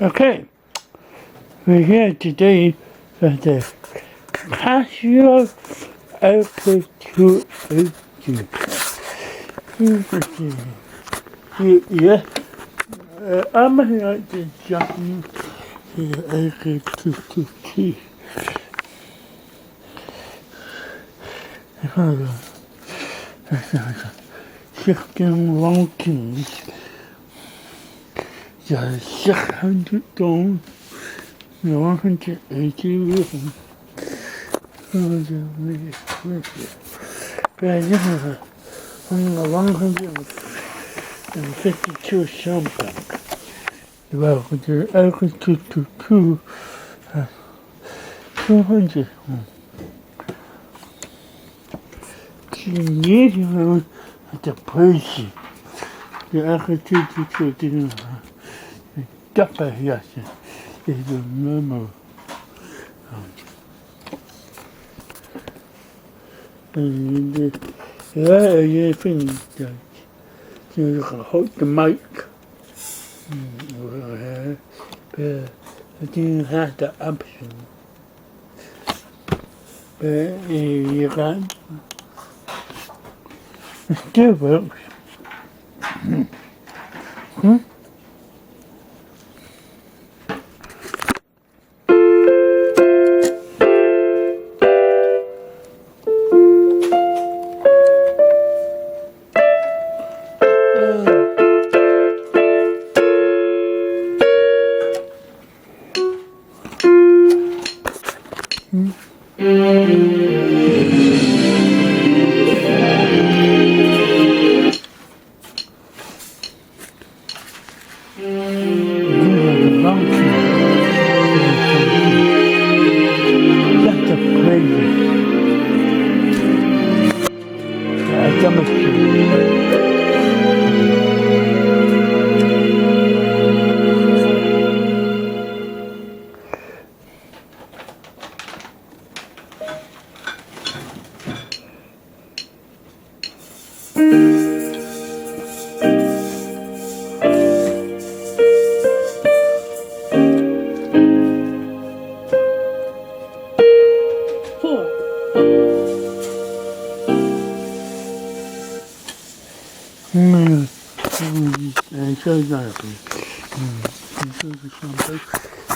Okay, we're here today with the Casio Lk-280. Yeah, I'm going to jump the Lk-280. Shifting long keys. The 600 tone, the 180 rhythm. But this is on the 152 something. Well, with the Lk-222, 200. You need to know at the price. The Lk-222 didn't dapper here is the memo. And the other thing that you can hold the mic. But I didn't have the option. But you can. It still works.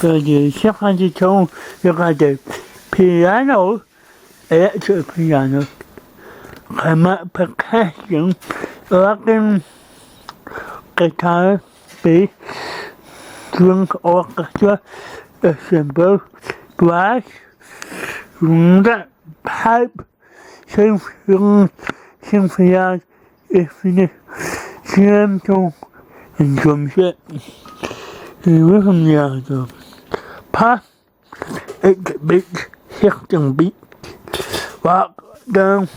So the 600 tone, you got the piano, electric piano, percussion, organ, guitar, bass, string orchestra, cymbal, brass, pipe, symphony, infinite, jam tone, and drum set. The rhythm the pop, 8 beats, 16 beats, walk down,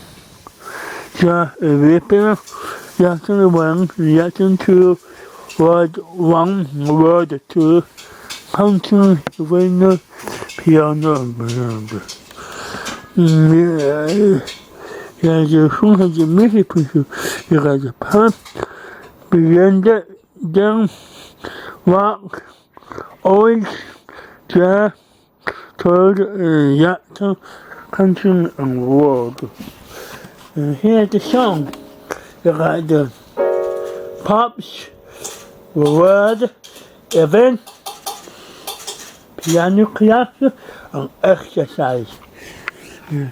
just a ripper, reaction 1, reaction 2, word 1, word 2, counting, window, piano, yeah, the song has the music picture, you got the pop, beyond that, down, walk, orange, jazz, third, reaction, country, and world. And here's the song. You got the pops, word, event, piano class, and exercise. Yeah.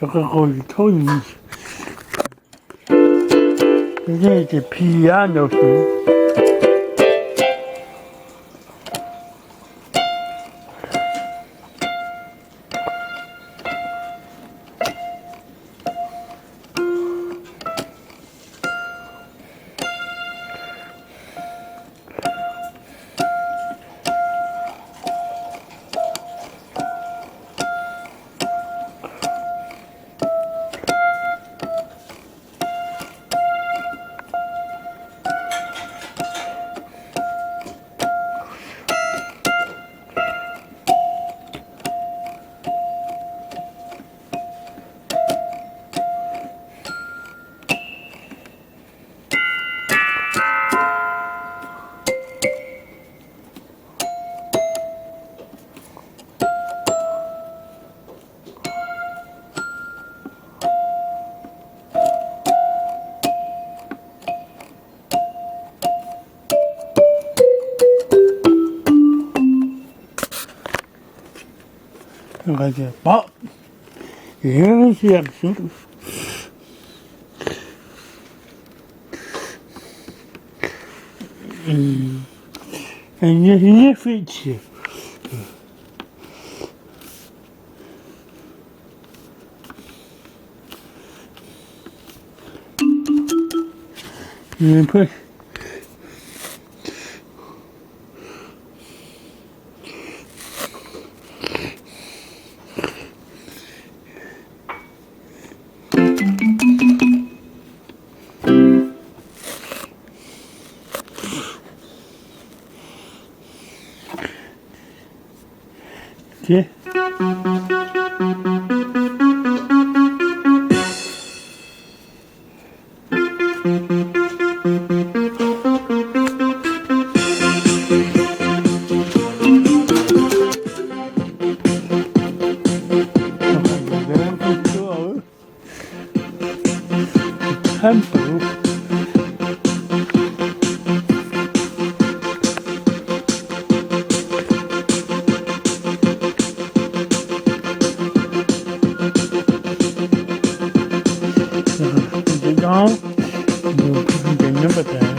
You can go to tones. Here's the piano thing. Dan ga je, maar, hier is je absoluut. En je fietsje. Je put. Okay. Tempo. Down, we'll put the number there.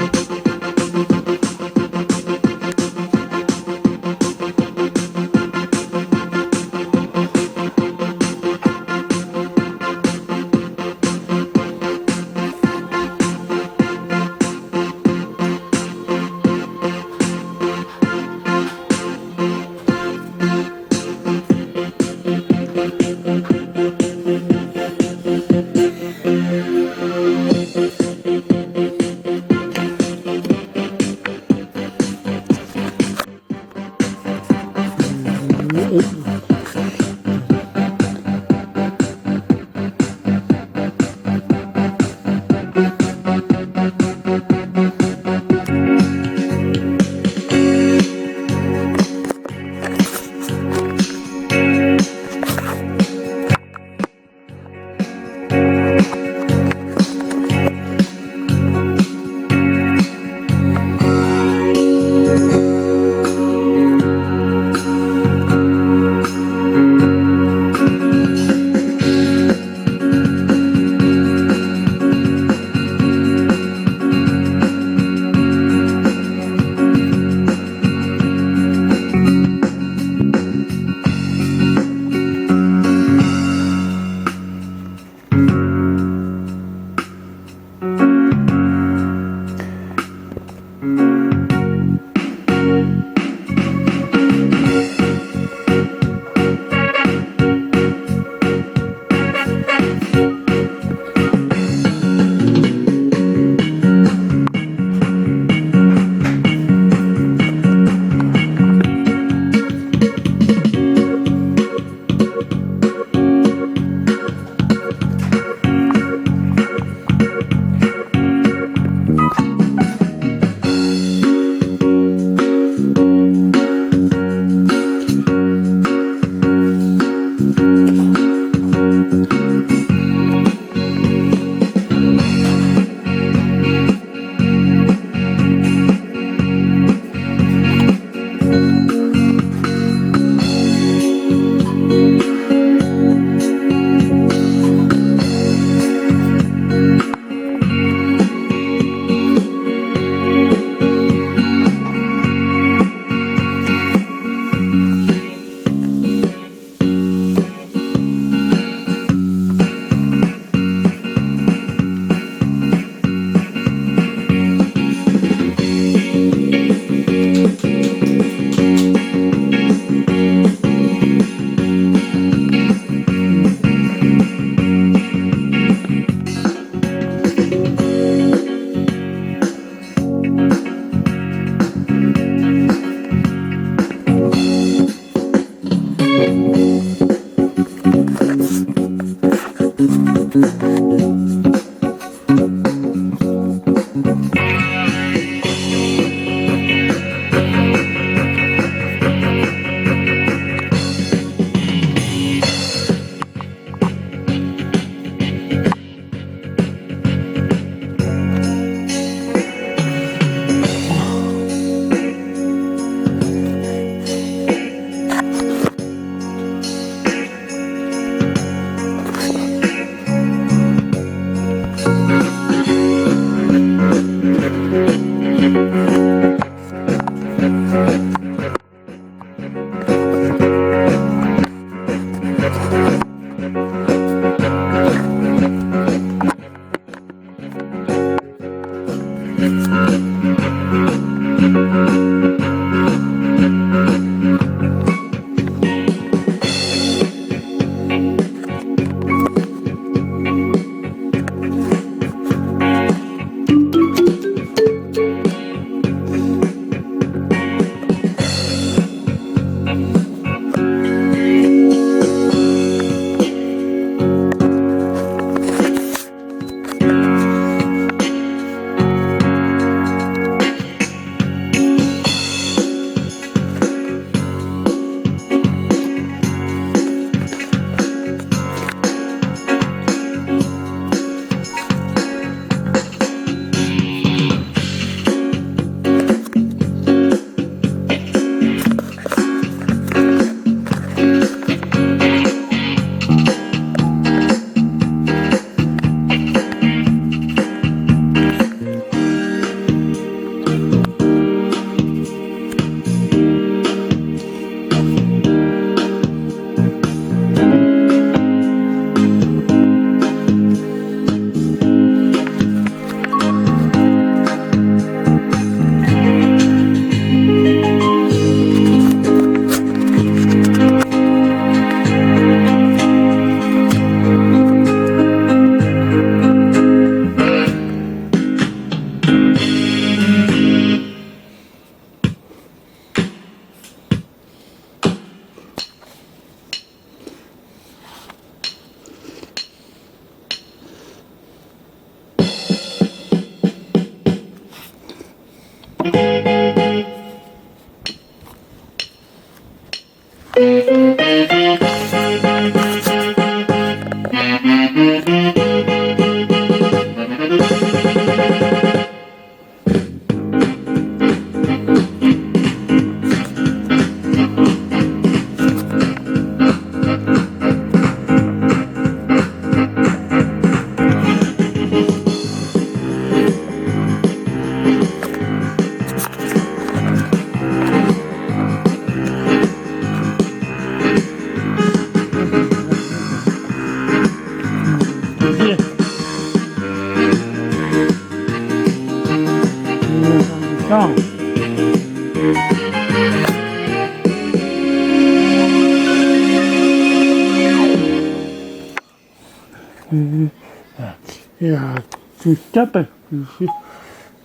Ja, zu stoppen.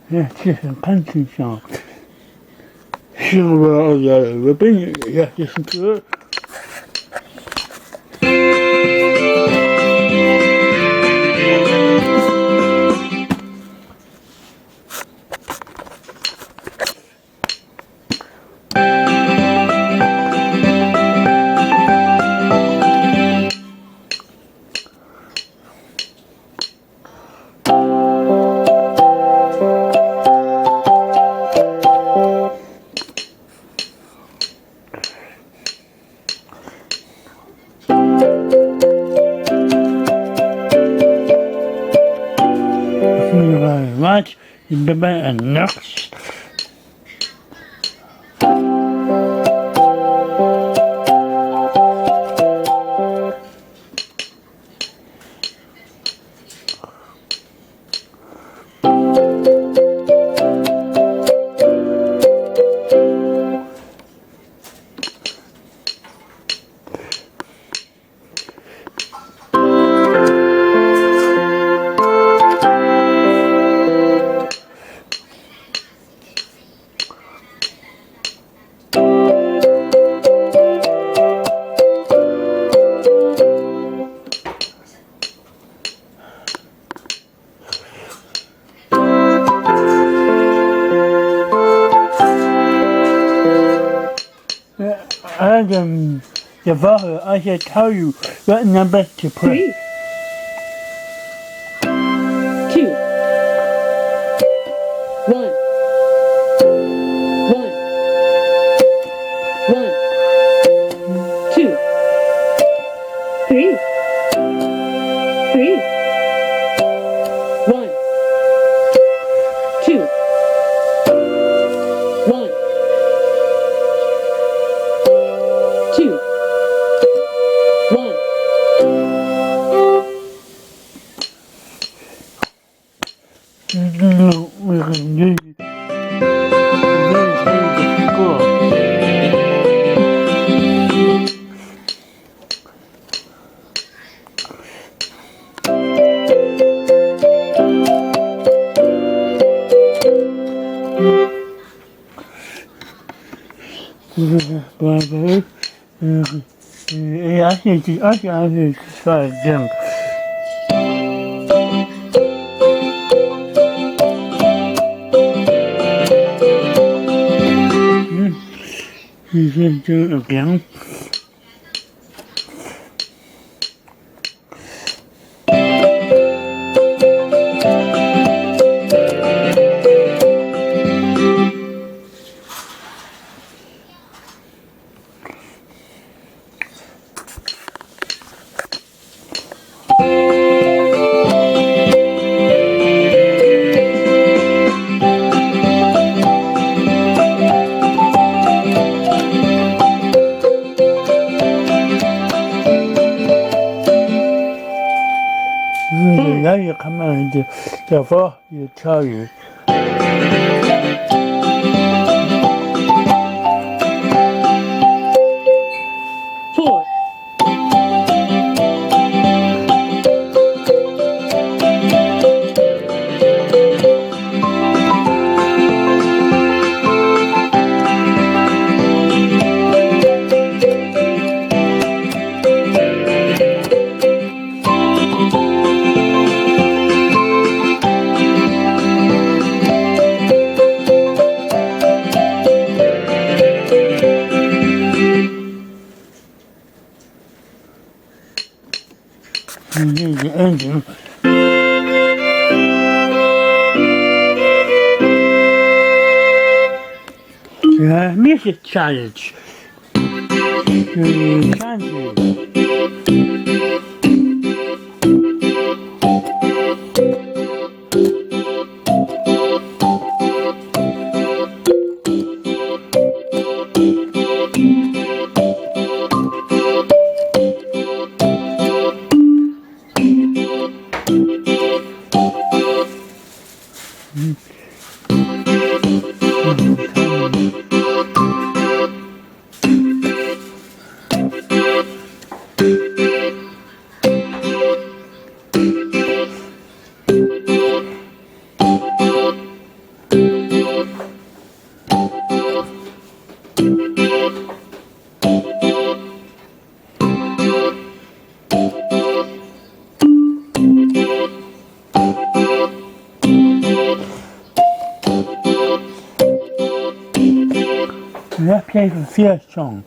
Ja, het is een kansenzaal. Waar ben je? Ja, het is een kleur. Wat? Ik ben bij een nacht. Adam, Yavaha, I should tell you what number to press. 3, 2, 1, 1, 1, 2, 3, 3, 1, 2, 1, 2, 1. No, we can do it. I can try again. You can do it again. Now you come out and therefore you tell you. 4, 3, the engine. Music challenge. Let's play the first song.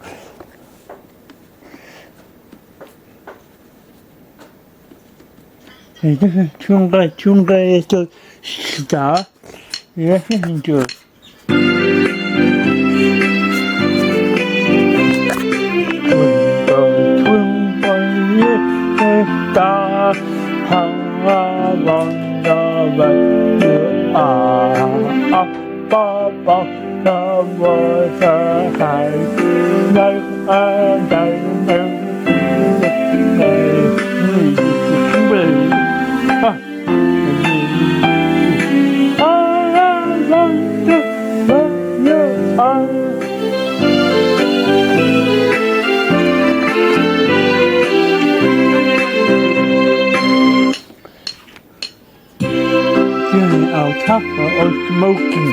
This is Chunga is the star. Let's listen to it. Twinkle little star, how wonderful you are. Up above the water high, like a diamond. Our tupper of smoking.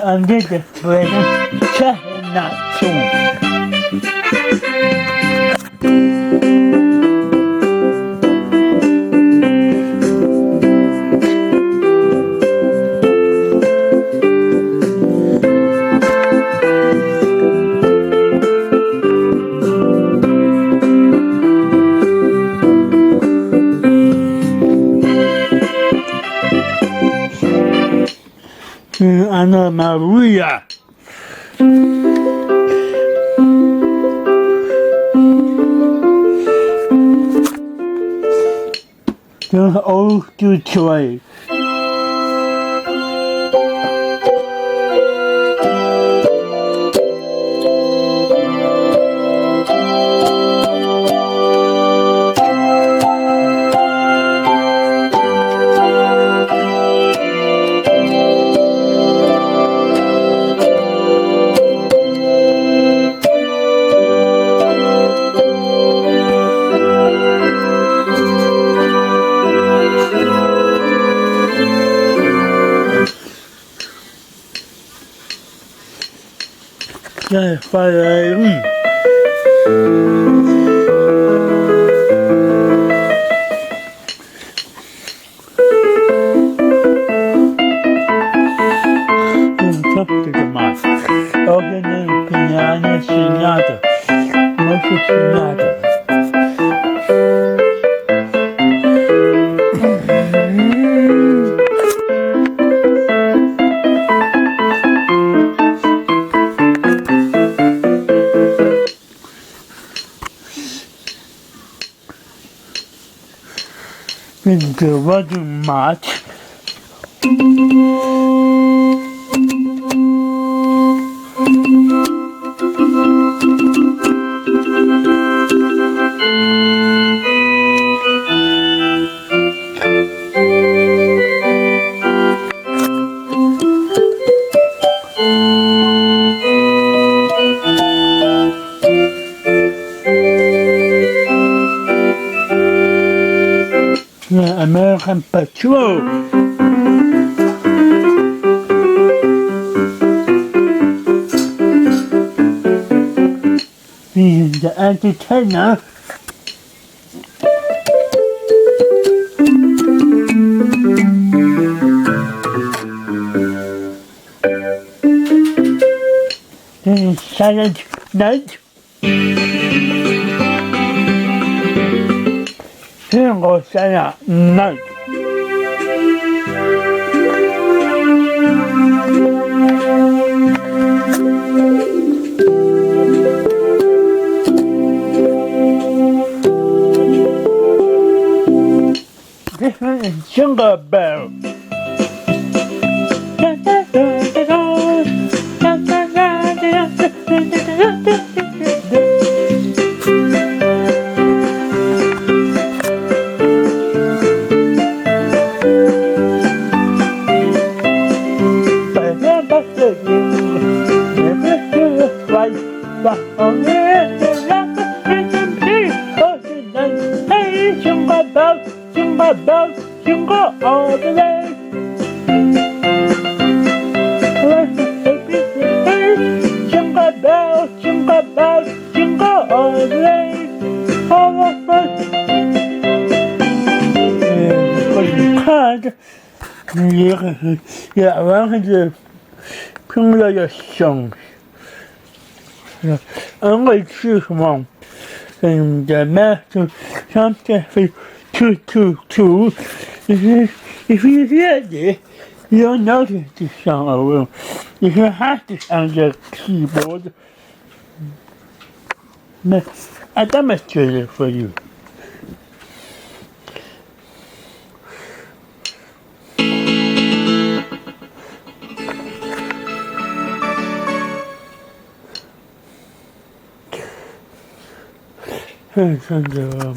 Under the present chestnut song. Anna Maria. The old Detroit. Fire. Top to the mask. Organ piano sonata. Music sonata. It wasn't much. American Patrol. the entertainer. Silent night. Single silent night. This one is Jingle Bell. Jingle all the way. Jingle bells, jingle bells, jingle all the way. All of us. 看着也完还是听了也想，安慰是什么？the master something to. If you hear this, you'll notice the song a little. If you have this on the keyboard, I demonstrate it for you. Here's the